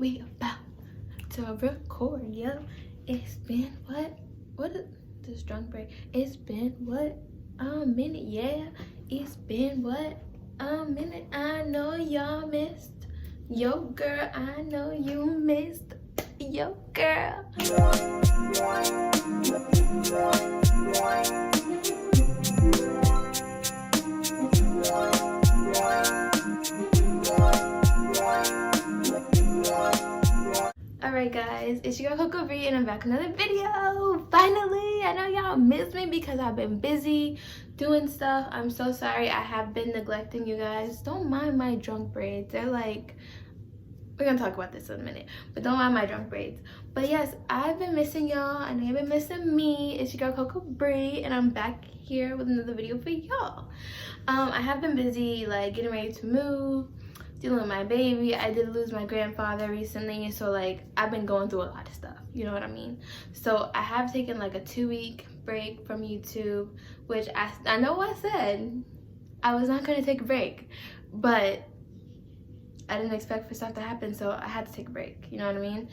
we about to record, yo. It's been what is this drunk break? It's been what, a minute, yeah. It's been what, a minute. I know y'all missed yo girl. I know you missed yo girl. Alright guys, it's your girl ItsCocoBree and I'm back with another video. Finally, I know y'all missed me because I've been busy doing stuff. I'm so sorry. I have been neglecting you guys. Don't mind my drunk braids. They're like, we're gonna talk about this in a minute, but don't mind my drunk braids. But yes, I've been missing y'all and you've been missing me. It's your girl ItsCocoBree and I'm back here with another video for y'all. I have been busy like getting ready to move, dealing with my baby. I did lose my grandfather recently, so like I've been going through a lot of stuff, you know what I mean? So I have taken like a 2-week break from YouTube, which I know I said I was not gonna take a break, but I didn't expect for stuff to happen, so I had to take a break, you know what I mean?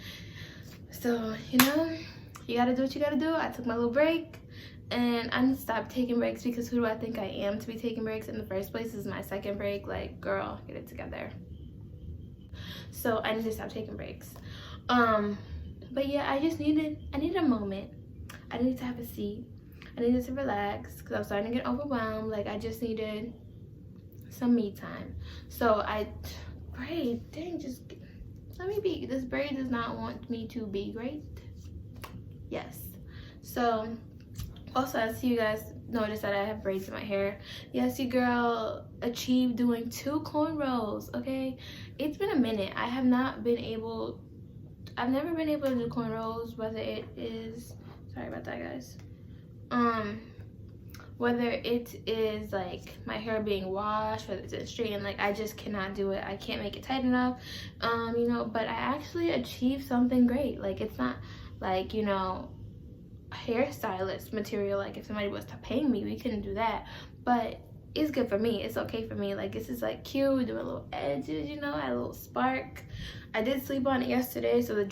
So, you know, you gotta do what you gotta do. I took my little break and I need to stop taking breaks because who do I think I am to be taking breaks in the first place? This is my second break. Like, girl, get it together. So I need to stop taking breaks. But yeah, I needed a moment. I needed to have a seat. I needed to relax because I was starting to get overwhelmed. Like, I just needed some me time. So braid, dang, just let me be. This braid does not want me to be great. Yes. So also, I see you guys notice that I have braids in my hair. Yes, your girl achieved doing 2 cornrows, okay? It's been a minute. I've never been able to do cornrows, whether it is, sorry about that, guys. Whether it is like my hair being washed, whether it's straightened, like I just cannot do it. I can't make it tight enough, you know, but I actually achieved something great. Like, it's not like, you know, hairstylist material. Like, if somebody was to pay me, we couldn't do that, but it's good for me. It's okay for me. Like, this is like cute. We do a little edges, you know, add a little spark. I did sleep on it yesterday, so the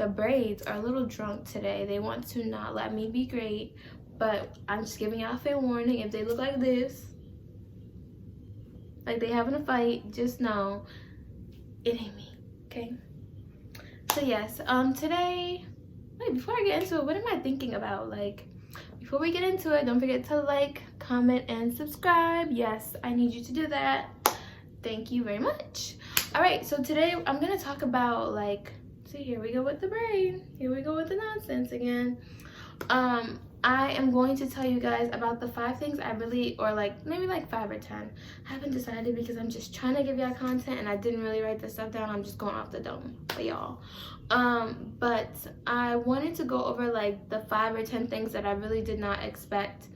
braids are a little drunk today. They want to not let me be great, but I'm just giving y'all a fair warning. If they look like this, like they having a fight, just know it ain't me, okay? So yes, today, wait, before I get into it, what am I thinking about? Like, before we get into it, don't forget to like, comment, and subscribe. Yes, I need you to do that. Thank you very much. All right, so today I'm gonna talk about, like, see, here we go with the braid. Here we go with the nonsense again. I am going to tell you guys about the 5 things I really, or like maybe like 5 or 10. I haven't decided because I'm just trying to give y'all content and I didn't really write this stuff down. I'm just going off the dome for y'all. But I wanted to go over like the 5 or 10 things that I really did not expect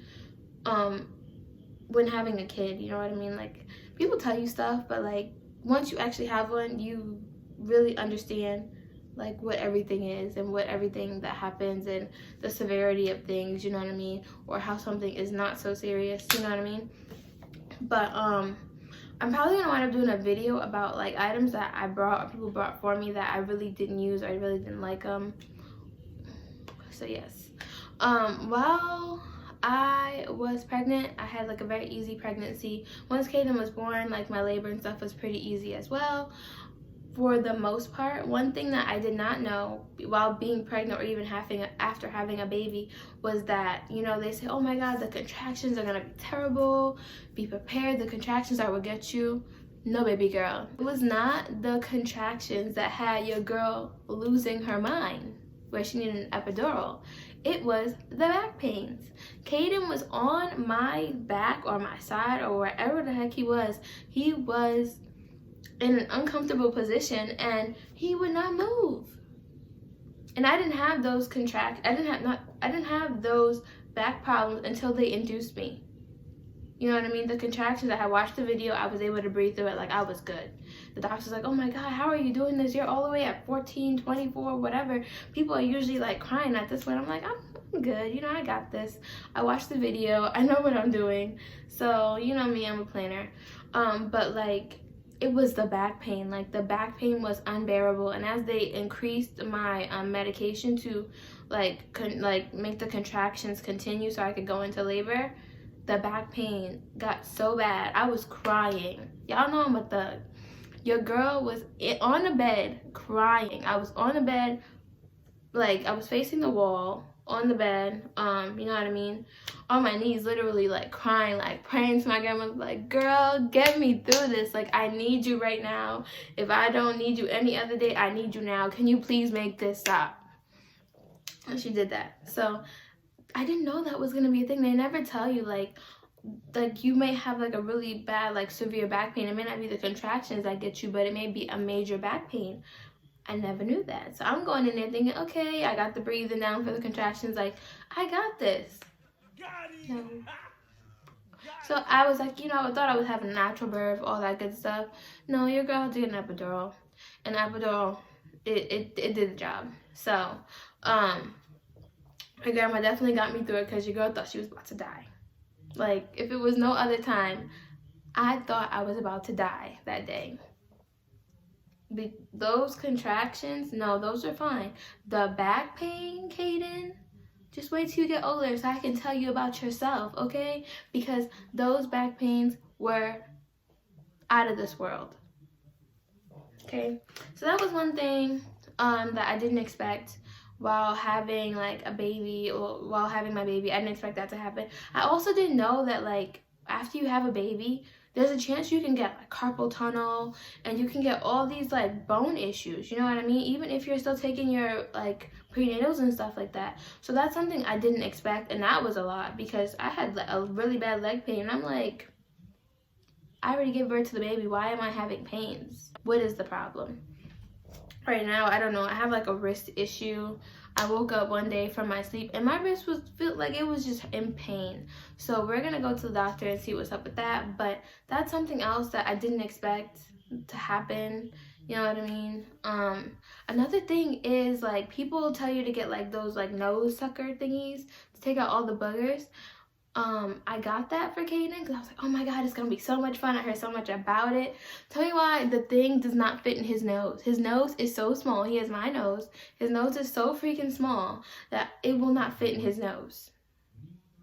when having a kid, you know what I mean? Like, people tell you stuff, but like once you actually have one, you really understand like what everything is and what everything that happens and the severity of things, you know what I mean? Or how something is not so serious, you know what I mean? But I'm probably gonna wind up doing a video about like items that I brought or people brought for me that I really didn't use or I really didn't like them. So yes, while I was pregnant, I had like a very easy pregnancy. Once Kaden was born, like my labor and stuff was pretty easy as well. For the most part, one thing that I did not know while being pregnant or even after having a baby was that, you know, they say, oh my God, the contractions are gonna be terrible. Be prepared, the contractions are what get you. No, baby girl. It was not the contractions that had your girl losing her mind, where she needed an epidural. It was the back pains. Kaden was on my back or my side or wherever the heck he was in an uncomfortable position and he would not move. And I didn't have those I didn't have those back problems until they induced me. You know what I mean? The contractions, I had watched the video, I was able to breathe through it, like I was good. The doctor's like, oh my God, how are you doing this? You're all the way at 14, 24, whatever. People are usually like crying at this point. I'm like, I'm good, you know, I got this. I watched the video, I know what I'm doing. So, you know me, I'm a planner. But like, it was the back pain. Like, the back pain was unbearable, and as they increased my medication to like make the contractions continue so I could go into labor, the back pain got so bad I was crying. Y'all know I'm a thug. Your girl was on the bed crying. I was on the bed, like, I was facing the wall on the bed, you know what I mean, on my knees, literally, like, crying, like, praying to my grandma, like, girl, get me through this. Like, I need you right now. If I don't need you any other day, I need you now. Can you please make this stop? And she did that. So I didn't know that was gonna be a thing. They never tell you, like you may have like a really bad, like, severe back pain. It may not be the contractions that get you, but it may be a major back pain. I never knew that. So I'm going in there thinking, okay, I got the breathing down for the contractions. Like, I got this. No. So I was like, you know, I thought I was having a natural birth, all that good stuff. No, your girl did an epidural. An epidural, it did the job. So, my grandma definitely got me through it because your girl thought she was about to die. Like, if it was no other time, I thought I was about to die that day. Those contractions, no, those are fine. The back pain, Kaden, just wait till you get older so I can tell you about yourself, okay? Because those back pains were out of this world, okay? So that was one thing that I didn't expect while having, like, a baby, or while having my baby. I didn't expect that to happen. I also didn't know that, like, after you have a baby, there's a chance you can get, like, carpal tunnel, and you can get all these, like, bone issues, you know what I mean? Even if you're still taking your, like, prenatals and stuff like that. So that's something I didn't expect, and that was a lot because I had, like, a really bad leg pain, and I'm like, I already gave birth to the baby. Why am I having pains? What is the problem? Right now, I don't know. I have, like, a wrist issue. I woke up one day from my sleep and my wrist felt like it was just in pain. So we're gonna go to the doctor and see what's up with that. But that's something else that I didn't expect to happen. You know what I mean? Another thing is, like, people tell you to get, like, those, like, nose sucker thingies to take out all the boogers. I got that for Kaden because I was like, oh my god, it's gonna be so much fun. I heard so much about it. Tell me why the thing does not fit in his nose. His nose is so small. He has my nose. His nose is so freaking small that it will not fit in his nose.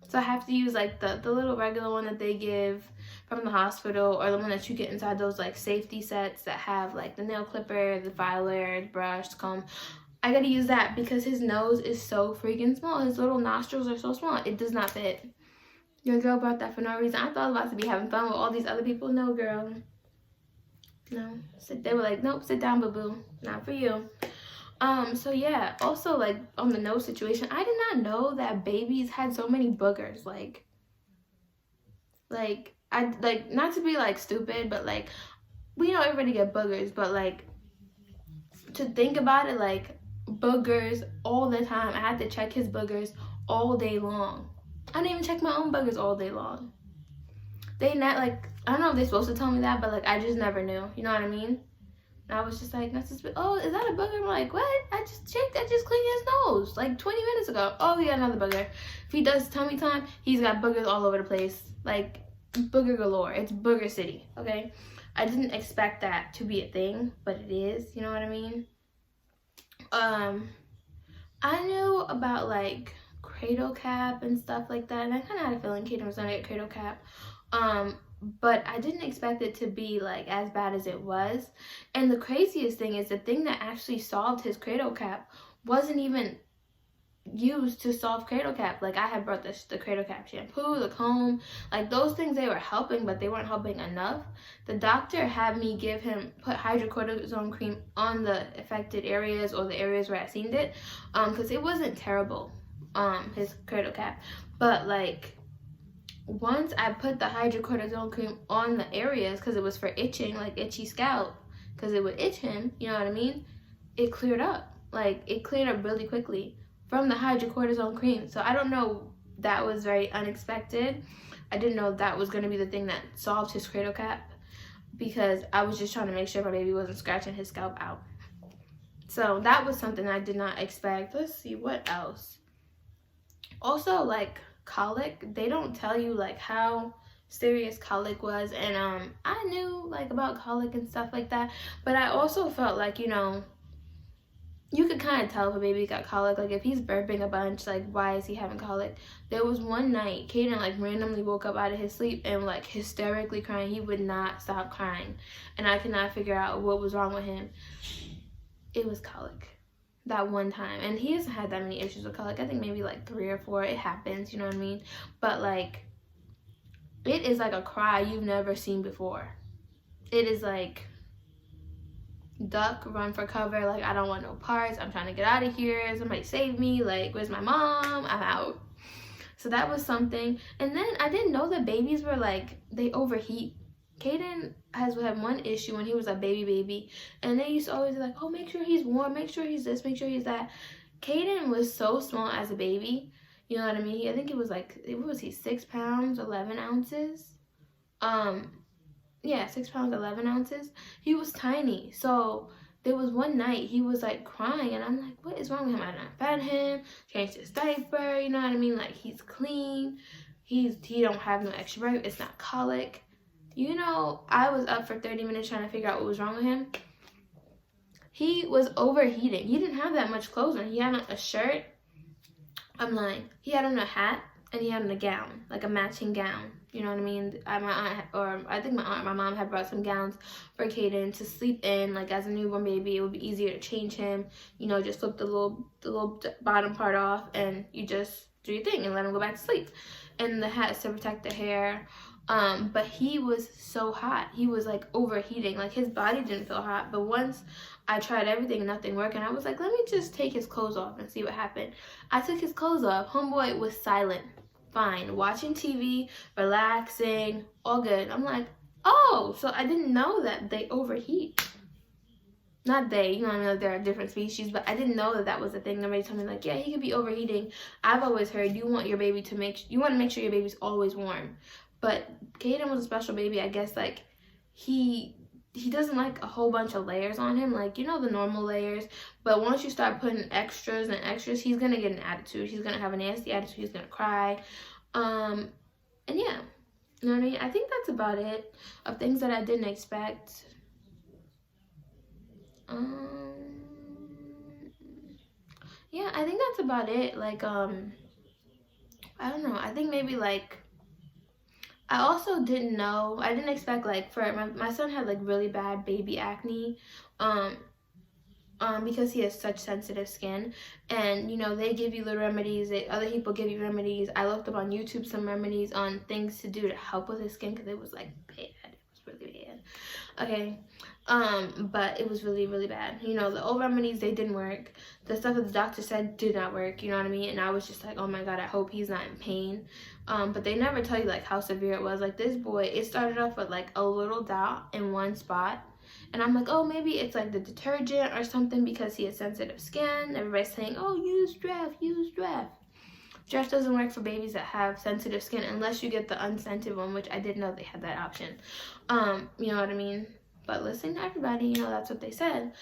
So I have to use, like, the little regular one that they give from the hospital, or the one that you get inside those, like, safety sets that have, like, the nail clipper, the filer, the brush, the comb. I gotta use that because his nose is so freaking small. His little nostrils are so small. It does not fit. Your girl brought that for no reason. I thought I was about to be having fun with all these other people. No, girl. No. They were like, nope, sit down, boo-boo. Not for you. So yeah, also, like, on the nose situation, I did not know that babies had so many boogers. Like, not to be, like, stupid, but, like, we know everybody get boogers, but, like, to think about it, like, boogers all the time. I had to check his boogers all day long. I didn't even check my own boogers all day long. They not, like, I don't know if they're supposed to tell me that, but, like, I just never knew. You know what I mean? And I was just like, oh, is that a booger? I'm like, what? I just checked. I just cleaned his nose like 20 minutes ago. Oh, he got another booger. If he does tummy time, he's got boogers all over the place. Like, booger galore. It's booger city, okay? I didn't expect that to be a thing, but it is. You know what I mean? I knew about, like, cradle cap and stuff like that, and I kind of had a feeling Kaden was gonna get cradle cap, but I didn't expect it to be, like, as bad as it was. And the craziest thing is, the thing that actually solved his cradle cap wasn't even used to solve cradle cap. Like, I had brought the cradle cap shampoo, the comb, like, those things, they were helping, but they weren't helping enough. The doctor had me put hydrocortisone cream on the affected areas, or the areas where I seen it, because it wasn't terrible, his cradle cap, but, like, once I put the hydrocortisone cream on the areas, because it was for itching, like, itchy scalp, because it would itch him, you know what I mean, it cleared up. Like, it cleared up really quickly from the hydrocortisone cream. So I don't know, that was very unexpected. I didn't know that was going to be the thing that solved his cradle cap, because I was just trying to make sure my baby wasn't scratching his scalp out. So that was something I did not expect. Let's see, what else? Also, like, colic, they don't tell you, like, how serious colic was. And I knew like about colic and stuff like that, but I also felt like, you know, you could kind of tell if a baby got colic. Like if he's burping a bunch, like why is he having colic? There was one night Caden like randomly woke up out of his sleep and like hysterically crying. He would not stop crying, and I could not figure out what was wrong with him. It was colic that one time, and he hasn't had that many issues with colic. I think maybe like 3 or 4. It happens, you know what I mean? But like, it is like a cry you've never seen before. It is like duck, run for cover, like I don't want no parts, I'm trying to get out of here, somebody save me, like where's my mom, I'm out. So that was something. And then I didn't know that babies were like, they overheat. Caden has had one issue when he was a baby, and they used to always be like, oh, make sure he's warm, make sure he's this, make sure he's that. Caden was so small as a baby, you know what I mean? I think it was like, what was he, 6 pounds 11 ounces? Yeah, 6 pounds 11 ounces. He was tiny. So there was one night he was like crying, and I'm like, what is wrong with him? I not fed him, changed his diaper, you know what I mean? Like he's clean, he don't have no extra breath, it's not colic. You know, I was up for 30 minutes trying to figure out what was wrong with him. He was overheating. He didn't have that much clothes on. He had on a shirt. I'm lying. He had on a hat, and he had on a gown, like a matching gown. You know what I mean? I think my aunt and my mom had brought some gowns for Caden to sleep in. Like as a newborn baby, it would be easier to change him. You know, just flip the little bottom part off, and you just do your thing and let him go back to sleep. And the hat is to protect the hair. But he was so hot. He was like overheating. Like his body didn't feel hot. But once I tried everything, nothing worked, and I was like, let me just take his clothes off and see what happened. I took his clothes off. Homeboy was silent. Fine, watching TV, relaxing, all good. I'm like, oh, so I didn't know that they overheat. Not they, you know, I know there are different species, but I didn't know that that was a thing. Nobody told me like, yeah, he could be overheating. I've always heard you want to make sure your baby's always warm. But Caden was a special baby. I guess like he doesn't like a whole bunch of layers on him, like, you know, the normal layers. But once you start putting extras and extras, he's gonna get an attitude. He's gonna have a nasty attitude. He's gonna cry. And yeah, you know what I mean? I think that's about it of things that I didn't expect. Yeah, I think that's about it. Like, I don't know. I think maybe like, I also didn't know, I didn't expect like, for my son had like really bad baby acne, because he has such sensitive skin. And you know, they give you the remedies, other people give you remedies. I looked up on YouTube some remedies on things to do to help with his skin, because it was like bad. It was really bad. Okay. But it was really, really bad. You know, the old remedies, they didn't work. The stuff that the doctor said did not work, you know what I mean? And I was just like, oh my God, I hope he's not in pain. But they never tell you like how severe it was. Like this boy, it started off with like a little dot in one spot. And I'm like, oh, maybe it's like the detergent or something, because he has sensitive skin. Everybody's saying, oh, use Dref, use Dref. Dref doesn't work for babies that have sensitive skin unless you get the unscented one, which I didn't know they had that option. You know what I mean? But listening to everybody, you know, that's what they said.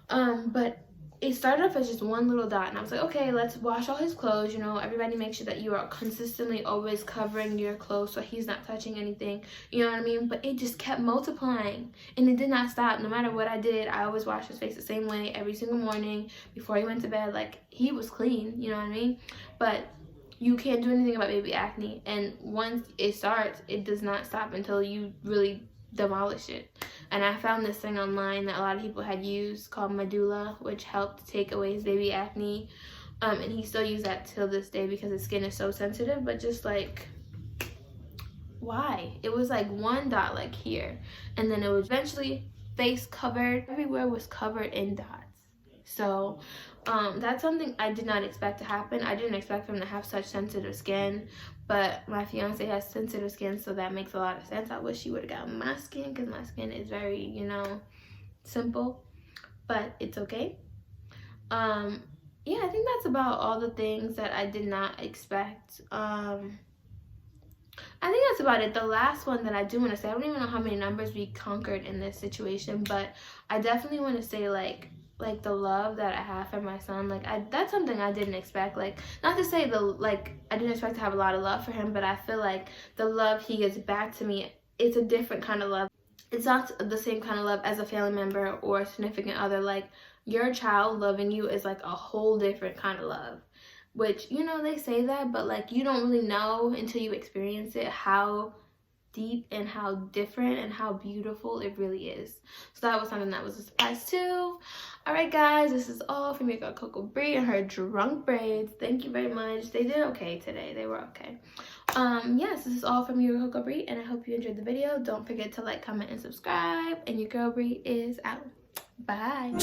But it started off as just one little dot, and I was like, okay, let's wash all his clothes. You know, everybody make sure that you are consistently always covering your clothes so he's not touching anything. You know what I mean? But it just kept multiplying, and it did not stop. No matter what I did, I always washed his face the same way every single morning before he went to bed. Like, he was clean, you know what I mean? But you can't do anything about baby acne, and once it starts, it does not stop until you really demolish it. And I found this thing online that a lot of people had used called Medulla, which helped take away his baby acne. And he still uses that till this day because his skin is so sensitive. But just like, why? It was like one dot like here, and then it was eventually face covered. Everywhere was covered in dots. So that's something I did not expect to happen. I didn't expect him to have such sensitive skin, but my fiance has sensitive skin, so that makes a lot of sense. I wish he would have got my skin, because my skin is very, you know, simple, but it's okay. Yeah, I think that's about all the things that I did not expect. I think that's about it. The last one that I do want to say, I don't even know how many numbers we conquered in this situation, but I definitely want to say, like, like the love that I have for my son. Like that's something I didn't expect. Like, not to say I didn't expect to have a lot of love for him, but I feel like the love he gives back to me, it's a different kind of love. It's not the same kind of love as a family member or a significant other. Like, your child loving you is like a whole different kind of love, which, you know, they say that, but like you don't really know until you experience it how deep and how different and how beautiful it really is. So that was something that was a surprise too. All right, guys, this is all from your girl CocoBree and her drunk braids. Thank you very much. They did okay today. They were okay. Yes, this is all from your girl CocoBree, and I hope you enjoyed the video. Don't forget to like, comment, and subscribe. And your girl Bree is out. Bye.